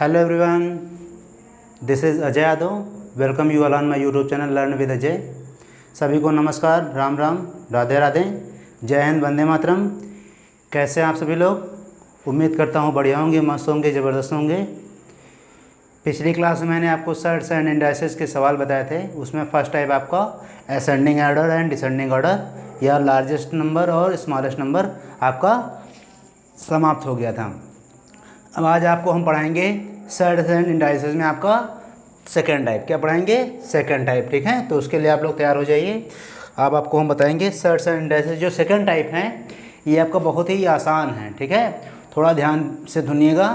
Hello everyone, this is Ajay Yadav. Welcome you all on my YouTube channel learn with Ajay. सभी को नमस्कार, राम राम, राधे राधे, जय हिंद, वंदे मातरम। कैसे हैं आप सभी लोग? उम्मीद करता हूँ बढ़िया होंगे, मस्त होंगे, ज़बरदस्त होंगे। पिछली क्लास में मैंने आपको सर्ट्स एंड इंडाइसेस के सवाल बताए थे। उसमें फर्स्ट टाइप आपका ascending order and descending order या लार्जेस्ट नंबर और स्मॉलेस्ट नंबर आपका समाप्त हो गया था। अब आज आपको हम पढ़ाएंगे सर्ट्स एंड इंडाइसेस में आपका सेकंड टाइप। क्या पढ़ाएंगे? सेकंड टाइप, ठीक है। तो उसके लिए आप लोग तैयार हो जाइए। अब आपको हम बताएंगे सर्ट्स एंड इंडाइसेस। जो सेकंड टाइप हैं ये आपका बहुत ही आसान है, ठीक है। थोड़ा ध्यान से सुनिएगा,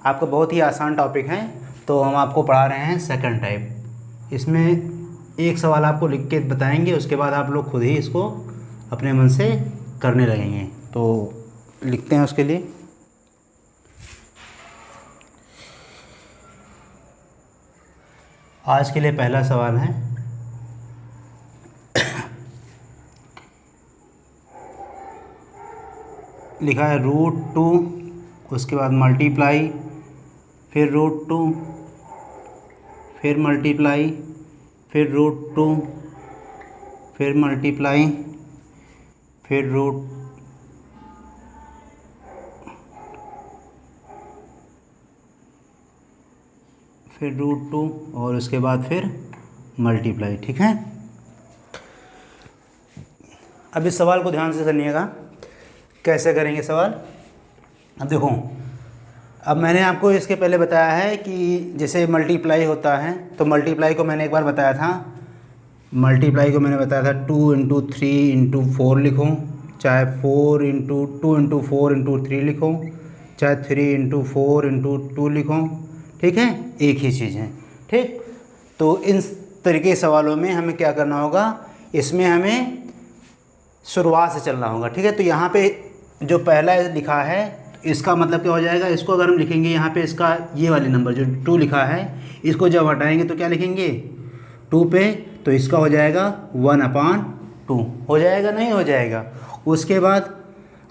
आपका बहुत ही आसान टॉपिक है। तो हम आपको पढ़ा रहे हैं सेकंड टाइप। इसमें एक सवाल आपको लिख के बताएंगे, उसके बाद आप लोग खुद ही इसको अपने मन से करने लगेंगे। तो लिखते हैं उसके लिए। आज के लिए पहला सवाल है, लिखा है √2, उसके बाद मल्टीप्लाई, फिर √2, फिर मल्टीप्लाई, फिर √2, फिर मल्टीप्लाई, फिर √2 और उसके बाद फिर मल्टीप्लाई, ठीक है। अब इस सवाल को ध्यान से सुनिएगा, कैसे करेंगे सवाल। अब देखो, अब मैंने आपको इसके पहले बताया है कि जैसे मल्टीप्लाई होता है, तो मल्टीप्लाई को मैंने एक बार बताया था। मल्टीप्लाई को मैंने बताया था 2 × 3 × 4 लिखो, चाहे 4 × 2 × 4 × 3 लिखो, चाहे 3 × 4 × 2 लिखो, ठीक है, एक ही चीज़ है, ठीक। तो इन तरीके के सवालों में हमें क्या करना होगा, इसमें हमें शुरुआत से चलना होगा, ठीक है। तो यहाँ पे जो पहला लिखा है, तो इसका मतलब क्या हो जाएगा, इसको अगर हम लिखेंगे यहाँ पे, इसका ये वाले नंबर जो 2 लिखा है, इसको जब हटाएंगे तो क्या लिखेंगे 2 पे, तो इसका हो जाएगा 1/2 हो जाएगा, नहीं हो जाएगा। उसके बाद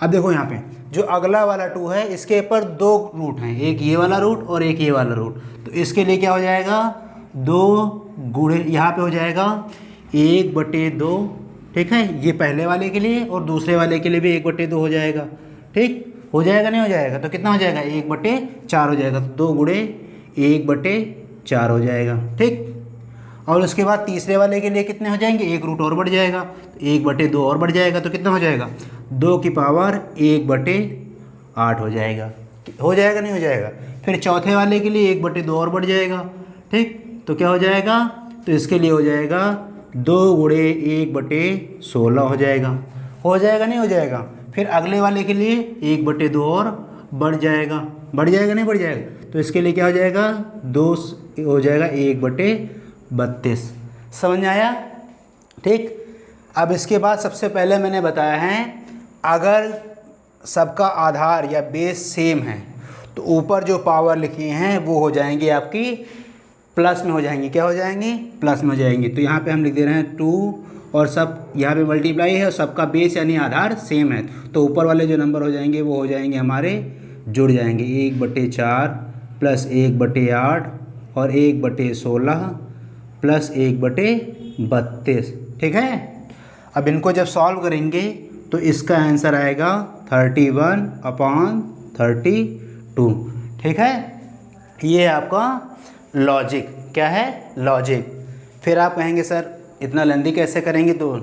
अब देखो यहाँ पे जो अगला वाला 2 है, इसके ऊपर 2 रूट हैं, एक ये वाला रूट और एक ये वाला रूट। तो इसके लिए क्या हो जाएगा, 2 गुणे यहाँ पे हो जाएगा 1/2, ठीक है। ये पहले वाले के लिए और दूसरे वाले के लिए भी 1/2 हो जाएगा, ठीक। हो जाएगा, नहीं हो जाएगा? तो कितना हो जाएगा, 1/4 हो जाएगा। तो 2 गुणे 1/4 हो जाएगा, ठीक। और उसके बाद तीसरे वाले के लिए कितने हो जाएंगे, 1 रूट और बढ़ जाएगा, तो 1/2 और बढ़ जाएगा। तो कितना हो जाएगा, 2 की पावर 1/8 हो जाएगा। हो जाएगा, नहीं हो जाएगा? फिर चौथे वाले के लिए 1/2 और बढ़ जाएगा, ठीक। तो क्या हो जाएगा, तो इसके लिए हो जाएगा 2 गुणे 1/16 हो जाएगा। हो जाएगा, नहीं हो जाएगा? फिर अगले वाले के लिए 1/2 और बढ़ जाएगा, बढ़ जाएगा, नहीं बढ़ जाएगा? तो इसके लिए क्या हो जाएगा, 2 हो जाएगा 1/32। समझ में आया, ठीक। अब इसके बाद सबसे पहले मैंने बताया है, अगर सबका आधार या बेस सेम है तो ऊपर जो पावर लिखी हैं वो हो जाएंगी आपकी प्लस में हो जाएंगी। क्या हो जाएंगी, प्लस में हो जाएंगी। तो यहाँ पे हम लिख दे रहे हैं 2 और सब यहाँ पे मल्टीप्लाई है और सबका बेस यानी आधार सेम है, तो ऊपर वाले जो नंबर हो जाएंगे वो हो जाएंगे हमारे, जुड़ जाएंगे 1/4 प्लस 1/8 और 1/16 प्लस 1/32, ठीक है। अब इनको जब सॉल्व करेंगे तो इसका आंसर आएगा 31/32, ठीक है। ये आपका लॉजिक, क्या है, लॉजिक। फिर आप कहेंगे सर इतना लेंदी कैसे करेंगे, तो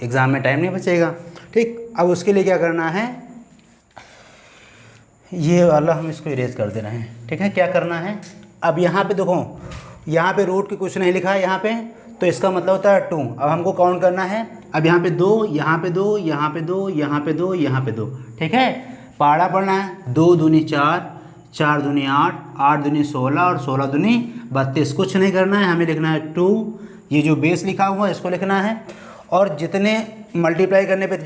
एग्ज़ाम में टाइम नहीं बचेगा, ठीक। अब उसके लिए क्या करना है, ये वाला हम इसको इरेज कर दे रहे हैं, ठीक है। क्या करना है, अब यहाँ पे देखो, यहाँ पे रूट की कुछ नहीं लिखा है यहाँ पे, तो इसका मतलब होता है 2। अब हमको काउंट करना है, अब यहाँ पे 2, यहाँ पे 2, यहाँ पे 2, यहाँ पे 2, यहाँ पे 2, ठीक है। पहाड़ा पढ़ना है, 2 दूनी 4, 4 दूनी 8, 8 दूनी 16 और 16 दूनी 32। कुछ नहीं करना है, हमें लिखना है 2, ये जो बेस लिखा हुआ है इसको लिखना है, और जितने मल्टीप्लाई करने पे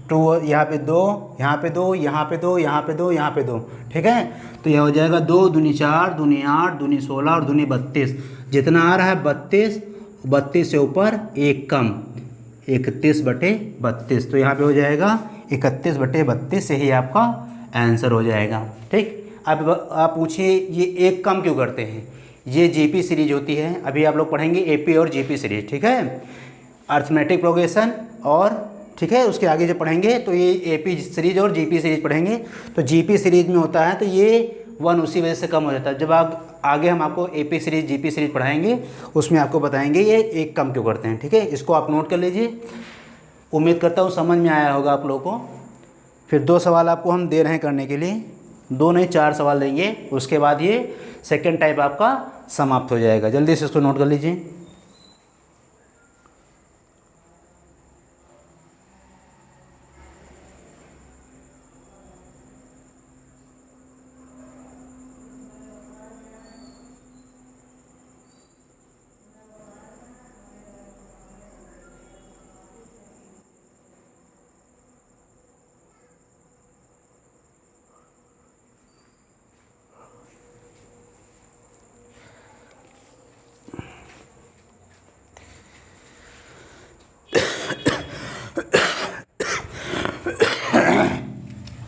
2, यहाँ पे 2, यहाँ पे 2, यहाँ पे 2, यहाँ पे 2, यहाँ पे 2, ठीक है। तो यह हो जाएगा 2 दूनी 4, दूनी 8, दूनी 16 और दूनी 32। जितना आ रहा है 32, 32 से ऊपर एक कम, 31/32। तो यहाँ पे हो जाएगा 31/32, यही आपका आंसर हो जाएगा, ठीक। अब आप पूछिए ये एक कम क्यों करते हैं। ये जीपी सीरीज होती है, अभी आप लोग पढ़ेंगे एपी और जीपी सीरीज, ठीक है, अर्थमेटिक प्रोग्रेशन, और ठीक है उसके आगे जब पढ़ेंगे तो ये एपी सीरीज और जीपी सीरीज पढ़ेंगे। तो जीपी सीरीज में होता है तो ये 1 उसी वजह से कम हो जाता है। जब आप आगे हम आपको एपी सीरीज जीपी सीरीज पढ़ाएंगे उसमें आपको बताएंगे ये एक कम क्यों करते हैं, ठीक है। इसको आप नोट कर लीजिए। उम्मीद करता हूँ समझ में आया होगा आप लोगों को। फिर 2 सवाल आपको हम दे रहे हैं करने के लिए, 2 नहीं 4 सवाल देंगे, उसके बाद ये सेकेंड टाइप आपका समाप्त हो जाएगा। जल्दी से इसको नोट कर लीजिए।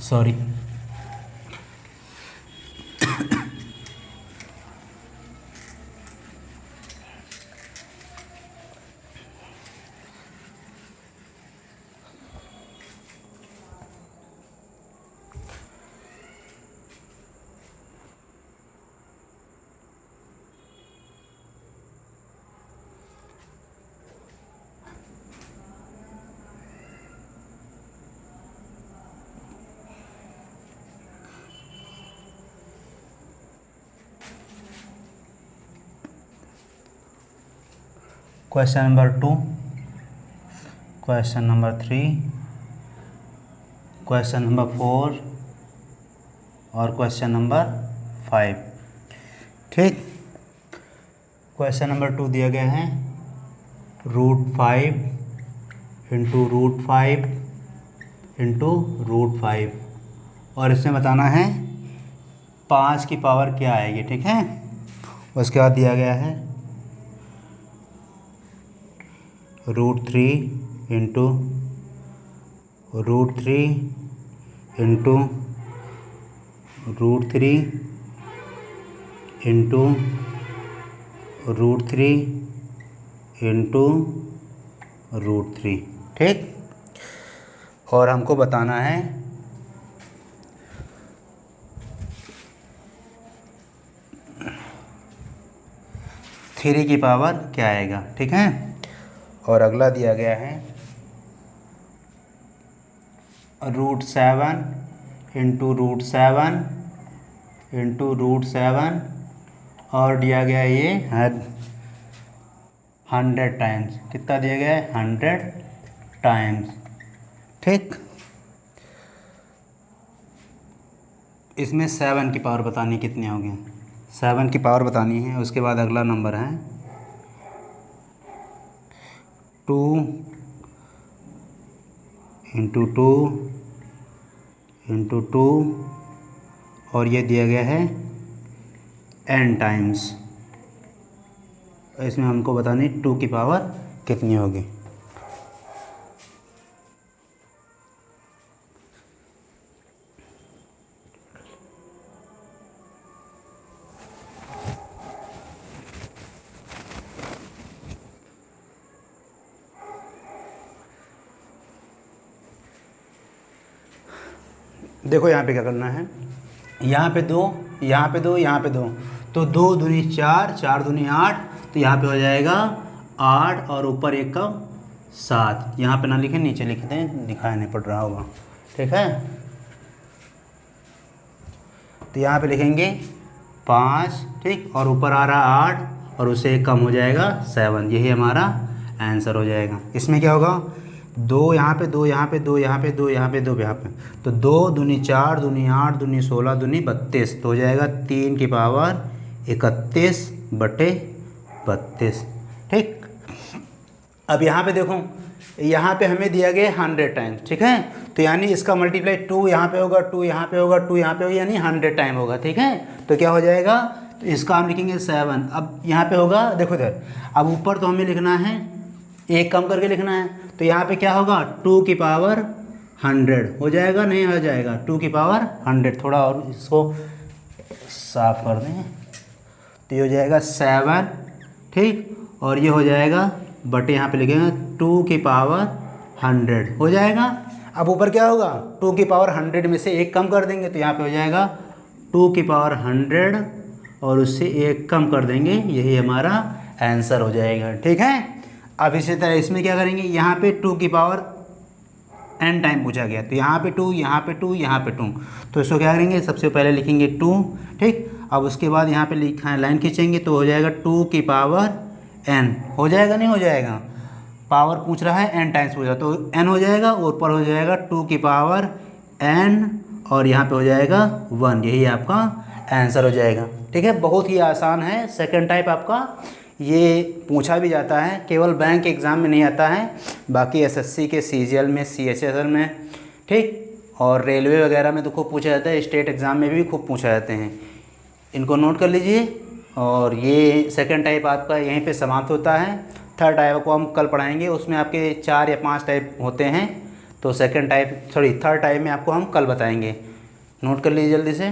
Sorry. Question number 2, question number 3, question number 4 और क्वेश्चन नंबर 5, ठीक। क्वेश्चन नंबर 2 दिया गया है √5 इंटू √5 इंटू √5, और इसमें बताना है 5 की पावर क्या आएगी, ठीक है। उसके बाद दिया गया है √3 इंटू √3 इंटू √3 इंटू √3 इंटू √3, ठीक। और हमको बताना है थ्री की पावर क्या आएगा, ठीक है। और अगला दिया गया है √7 इंटू √7 इंटू √7, और दिया गया है ये 100 टाइम्स। कितना दिया गया है 100 टाइम्स, ठीक। इसमें 7 की पावर बतानी कितनी होगी, 7 की पावर बतानी है। उसके बाद अगला नंबर है 2 इंटू 2 इंटू 2, और ये दिया गया है n टाइम्स। इसमें हमको बतानी 2 की पावर कितनी होगी। देखो यहाँ पे क्या करना है, यहाँ पे 2, यहाँ पे 2, यहाँ पे 2, तो 2 दूनी 4, 4 दूनी 8, तो यहाँ पे हो जाएगा 8 और ऊपर 1 का 7। यहाँ पे ना लिखें, नीचे लिख दें, दिखाई नहीं पड़ रहा होगा, ठीक है। तो यहाँ पे लिखेंगे 5, ठीक, और ऊपर आ रहा 8 और उससे 1 कम हो जाएगा 7। यही हमारा आंसर हो जाएगा। इसमें क्या होगा 2 यहाँ पे 2, यहाँ पे 2, यहाँ पे 2, यहाँ पे 2, यहाँ पे, तो 2 दूनी 4, दूनी 8, दूनी 16, दूनी 32, तो हो जाएगा 3 की पावर 31/32, ठीक। अब यहाँ पे देखो, यहाँ पे हमें दिया गया 100 टाइम्स, ठीक है। तो यानी इसका मल्टीप्लाई 2 यहाँ पे होगा, 2 यहाँ पे होगा, 2 यहाँ पे होगा, यानी 100 टाइम होगा, ठीक है। तो क्या हो जाएगा, तो इसका हम लिखेंगे 7। अब यहाँ पे होगा, देखो इधर, अब ऊपर तो हमें लिखना है 1 कम करके लिखना है, तो यहाँ पे क्या होगा 2 की पावर 100 हो जाएगा, नहीं हो जाएगा 2 की पावर 100। थोड़ा और इसको साफ कर दें, तो ये हो जाएगा 7, ठीक, और ये हो जाएगा बटे यहाँ पे लिखेंगे 2 की पावर 100 हो जाएगा। अब ऊपर क्या होगा, 2 की पावर 100 में से 1 कम कर देंगे, तो यहाँ पे हो जाएगा 2 की पावर 100 और उससे 1 कम कर देंगे, यही हमारा आंसर हो जाएगा। ठीक है, अब इसी तरह इसमें क्या करेंगे, यहाँ पे 2 की पावर n टाइम पूछा गया, तो यहाँ पे 2, यहाँ पे 2, यहाँ पे 2, तो इसको क्या करेंगे, सबसे पहले लिखेंगे 2, ठीक। अब उसके बाद यहाँ पे लिखा है, लाइन खींचेंगे तो हो जाएगा 2 की पावर n, हो जाएगा नहीं हो जाएगा, पावर पूछ रहा है n टाइम्स पूछ रहा है, तो n हो जाएगा, ऊपर हो जाएगा 2 की पावर n और यहाँ पे हो जाएगा 1, यही आपका आंसर हो जाएगा। ठीक है, बहुत ही आसान है। सेकंड टाइप आपका ये पूछा भी जाता है, केवल बैंक एग्ज़ाम में नहीं आता है, बाकी एसएससी के सीजीएल में, सीएचएसएल में, ठीक, और रेलवे वगैरह में तो खूब पूछा जाता है, स्टेट एग्ज़ाम में भी खूब पूछा जाते हैं, इनको नोट कर लीजिए। और ये सेकंड टाइप आपका यहीं पे समाप्त होता है। थर्ड टाइप को हम कल पढ़ाएंगे, उसमें आपके 4 या 5 टाइप होते हैं, तो थर्ड टाइप में आपको हम कल बताएंगे। नोट कर लीजिए जल्दी से।